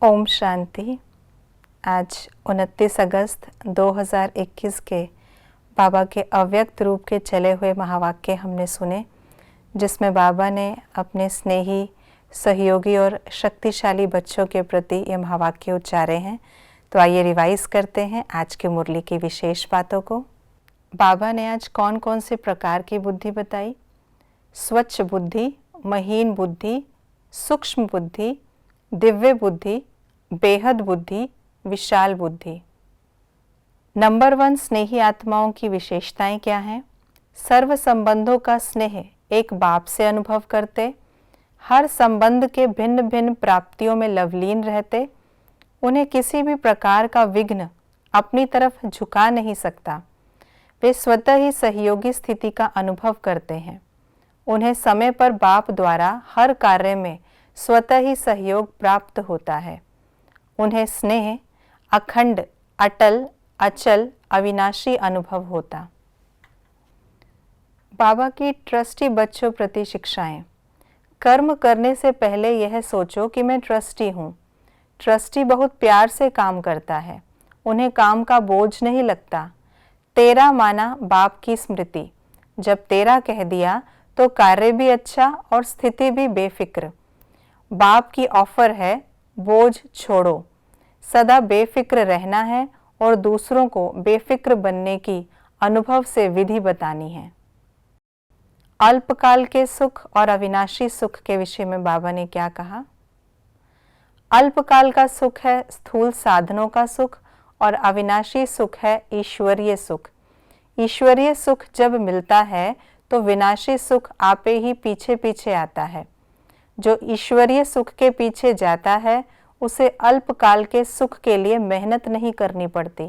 ओम शांति। आज 29 अगस्त 2021 के बाबा के अव्यक्त रूप के चले हुए महावाक्य हमने सुने, जिसमें बाबा ने अपने स्नेही, सहयोगी और शक्तिशाली बच्चों के प्रति ये महावाक्य उच्चारे हैं। तो आइए रिवाइज करते हैं आज की मुरली की विशेष बातों को। बाबा ने आज कौन कौन से प्रकार की बुद्धि बताई? स्वच्छ बुद्धि, महीन बुद्धि, सूक्ष्म बुद्धि, दिव्य बुद्धि, बेहद बुद्धि, विशाल बुद्धि। नंबर 1, स्नेही आत्माओं की विशेषताएं क्या हैं? सर्व संबंधों का स्नेह एक बाप से अनुभव करते, हर संबंध के भिन्न भिन्न प्राप्तियों में लवलीन रहते, उन्हें किसी भी प्रकार का विघ्न अपनी तरफ झुका नहीं सकता। वे स्वतः ही सहयोगी स्थिति का अनुभव करते हैं। उन्हें समय पर बाप द्वारा हर कार्य में स्वतः ही सहयोग प्राप्त होता है। उन्हें स्नेह अखंड, अटल, अचल, अविनाशी अनुभव होता। बाबा की ट्रस्टी बच्चों प्रति शिक्षाएं। कर्म करने से पहले यह सोचो कि मैं ट्रस्टी हूँ। ट्रस्टी बहुत प्यार से काम करता है, उन्हें काम का बोझ नहीं लगता। तेरा माना बाप की स्मृति, जब तेरा कह दिया तो कार्य भी अच्छा और स्थिति भी बेफिक्र। बाप की ऑफर है, बोझ छोड़ो, सदा बेफिक्र रहना है और दूसरों को बेफिक्र बनने की अनुभव से विधि बतानी है। अल्पकाल के सुख और अविनाशी सुख के विषय में बाबा ने क्या कहा? अल्पकाल का सुख है स्थूल साधनों का सुख और अविनाशी सुख है ईश्वरीय सुख। ईश्वरीय सुख जब मिलता है तो विनाशी सुख आपे ही पीछे पीछे आता है। जो ईश्वरीय सुख के पीछे जाता है उसे अल्पकाल के सुख के लिए मेहनत नहीं करनी पड़ती।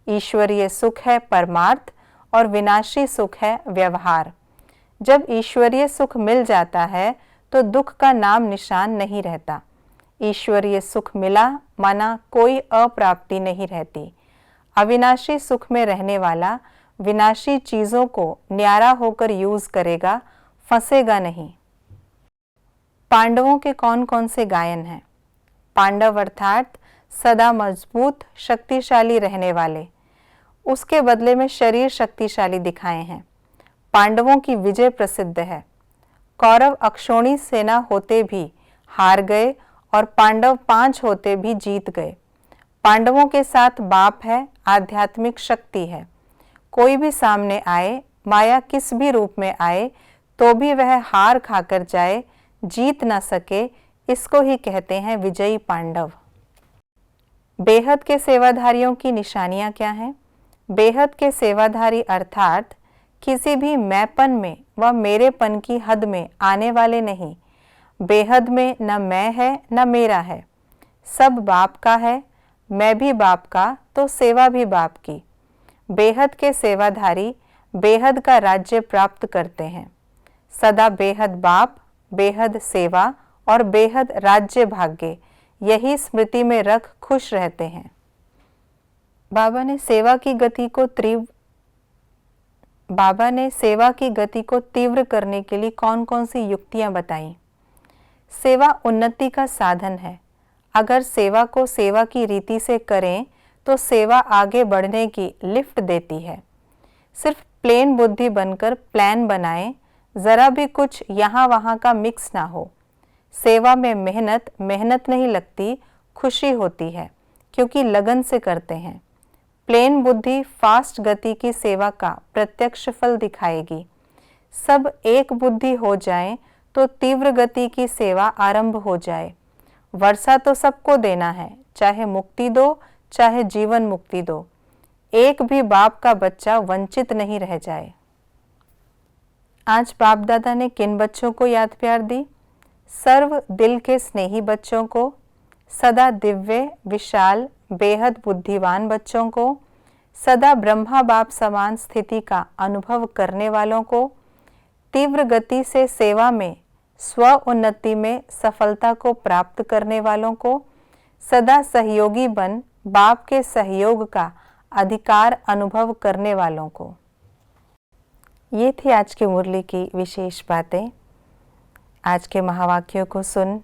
ईश्वरीय सुख है परमार्थ और विनाशी सुख है व्यवहार। जब ईश्वरीय सुख मिल जाता है तो दुख का नाम निशान नहीं रहता। ईश्वरीय सुख मिला माना कोई अप्राप्ति नहीं रहती। अविनाशी सुख में रहने वाला विनाशी चीजों को न्यारा होकर यूज करेगा, फंसेगा नहीं। पांडवों के कौन कौन से गायन हैं? पांडव अर्थात सदा मजबूत, शक्तिशाली रहने वाले। उसके बदले में शरीर शक्तिशाली दिखाए हैं। पांडवों की विजय प्रसिद्ध है। कौरव अक्षौणी सेना होते भी हार गए और पांडव 5 होते भी जीत गए। पांडवों के साथ बाप है, आध्यात्मिक शक्ति है। कोई भी सामने आए, माया किस भी रूप में आए, तो भी वह हार खाकर जाए, जीत ना सके, इसको ही कहते हैं विजयी पांडव। बेहद के सेवाधारियों की निशानियां क्या हैं? बेहद के सेवाधारी अर्थात किसी भी मैंपन में व मेरेपन की हद में आने वाले नहीं। बेहद में न मैं है न मेरा है, सब बाप का है, मैं भी बाप का तो सेवा भी बाप की। बेहद के सेवाधारी बेहद का राज्य प्राप्त करते हैं। सदा बेहद बाप, बेहद सेवा और बेहद राज्य भाग्य, यही स्मृति में रख खुश रहते हैं। बाबा ने सेवा की गति को तीव्र करने के लिए कौन कौन सी युक्तियां बताई? सेवा उन्नति का साधन है। अगर सेवा को सेवा की रीति से करें तो सेवा आगे बढ़ने की लिफ्ट देती है। सिर्फ प्लेन बुद्धि बनकर प्लान बनाएं, जरा भी कुछ यहाँ वहाँ का मिक्स ना हो। सेवा में मेहनत नहीं लगती, खुशी होती है क्योंकि लगन से करते हैं। प्लेन बुद्धि फास्ट गति की सेवा का प्रत्यक्ष फल दिखाएगी। सब एक बुद्धि हो जाए तो तीव्र गति की सेवा आरंभ हो जाए। वर्षा तो सबको देना है, चाहे मुक्ति दो चाहे जीवन मुक्ति दो। एक भी बाप का बच्चा वंचित नहीं रह जाए। आज बाप दादा ने किन बच्चों को याद प्यार दी? सर्व दिल के स्नेही बच्चों को, सदा दिव्य, विशाल, बेहद बुद्धिवान बच्चों को, सदा ब्रह्मा बाप समान स्थिति का अनुभव करने वालों को, तीव्र गति से सेवा में स्व उन्नति में सफलता को प्राप्त करने वालों को, सदा सहयोगी बन बाप के सहयोग का अधिकार अनुभव करने वालों को। ये थी आज की मुरली की विशेष बातें। आज के महावाक्यों को सुन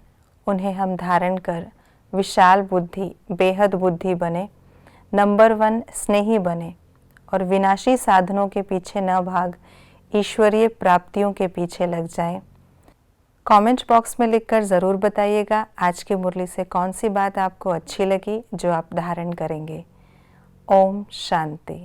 उन्हें हम धारण कर विशाल बुद्धि, बेहद बुद्धि बने, नंबर 1 स्नेही बने और विनाशी साधनों के पीछे न भाग ईश्वरीय प्राप्तियों के पीछे लग जाएं। कमेंट बॉक्स में लिखकर ज़रूर बताइएगा आज की मुरली से कौन सी बात आपको अच्छी लगी जो आप धारण करेंगे। ओम शांति।